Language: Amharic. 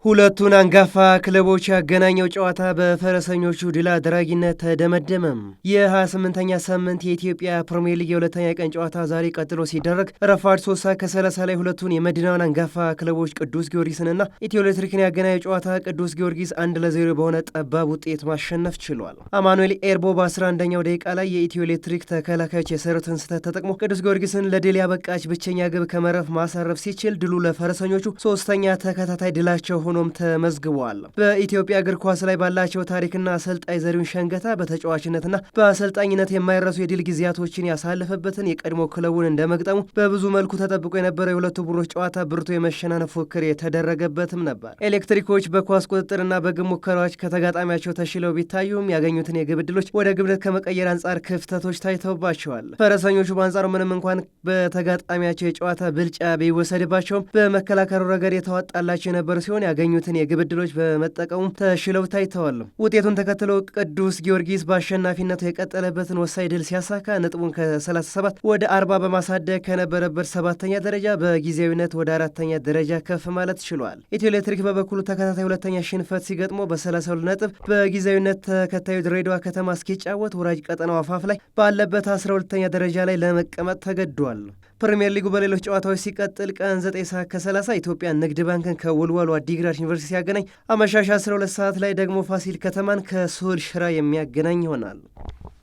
ሁለቱን አንጋፋ ክለቦች ያገናኘው ጨዋታ በፈረሰኞቹ ድል አድራጊነት ተደመደመም። የ28ኛ ሳምንት የኢትዮጵያ ፕሪሚየር ሊግ የሁለተኛ ቀን ጨዋታ ዛሬ ቀጥሎ ሲደረግ ረፋድ 3:30 ላይ ሁለቱን የመዲናውን አንጋፋ ክለቦች ቅዱስ ጊዮርጊስንና ኢትዮ ኤሌክትሪክን ያገናኘው ጨዋታ ቅዱስ ጊዮርጊስ 1-0 በሆነ ጠባብ ውጤት ማሸነፍ ችሏል። አማኑኤል ኤርቦ በ11ኛው ደቂቃ ላይ የኢትዮ ኤሌክትሪክ ተከላካዮች የሰሩትን ስህተት ተጠቅሞ ቅዱስ ጊዮርጊስን ለድል ያበቃች ብቸኛ ግብ ከመረፍ ማሳረፍ ሲችል ድሉ ለፈረሰኞቹ ሶስተኛ ተከታታይ ድላቸው ሆኖም ተመዝግቧል። በኢትዮጵያ እግር ኳስ ላይ ባላቸው ታሪክና አሰልጣኝ ዘሪሁን ሸንገታ በተጫዋችነትና በአሰልጣኝነት የማይረሱ የድል ጊዜያቶችን ያሳለፈበትን የቀድሞ ክለቡን እንደመግጠሙ በብዙ መልኩ ተጠብቆ የነበረው የሁለቱ ቡድኖች ጨዋታ ብርቱ የመሸናነፍ ፉክክር የተደረገበትም ነበር። ኤሌክትሪኮች በኳስ ቁጥጥርና በግብ ሙከራዎች ከተጋጣሚያቸው ተሽለው ቢታዩም ያገኙትን የግብ ዕድሎች ወደ ግብነት ከመቀየር አንጻር ክፍተቶች ታይተውባቸዋል። ፈረሰኞቹ በአንጻሩ ምንም እንኳን በተጋጣሚያቸው የጨዋታ ብልጫ ቢወሰድባቸውም በመከላከሉ ረገድ የተዋጣላቸው የነበሩ ሲሆን ያገኙትን የግብ ዕድሎች በመጠቀሙ ተሽለው ታይተዋል። ውጤቱን ተከትሎ ቅዱስ ጊዮርጊስ በአሸናፊነቱ የቀጠለበትን ወሳኝ ድል ሲያሳካ ነጥቡን ከ37 ወደ 40 በማሳደግ ከነበረበት 7ኛ ደረጃ በጊዜያዊነት ወደ 4ኛ ደረጃ ከፍ ማለት ችሏል። ኢትዮ ኤሌክትሪክ በበኩሉ ተከታታይ ሁለተኛ ሽንፈት ሲገጥሞ በ32 ነጥብ በጊዜያዊነት ተከታዩ ድሬዳዋ ከተማ እስኪጫወት ወራጅ ቀጠናው አፋፍ ላይ ባለበት 12ኛ ደረጃ ላይ ለመቀመጥ ተገዷል። ፕሪሚየር ሊጉ በሌሎች ጨዋታዎች ሲቀጥል ቀን 9:30 ኢትዮጵያ ንግድ ባንክን ከወልዋሎ አዲግራት ዩኒቨርሲቲ ሲያገናኝ አመሻሽ 12 ሰዓት ላይ ደግሞ ፋሲል ከተማን ከሶል ሽራ የሚያገናኝ ይሆናል።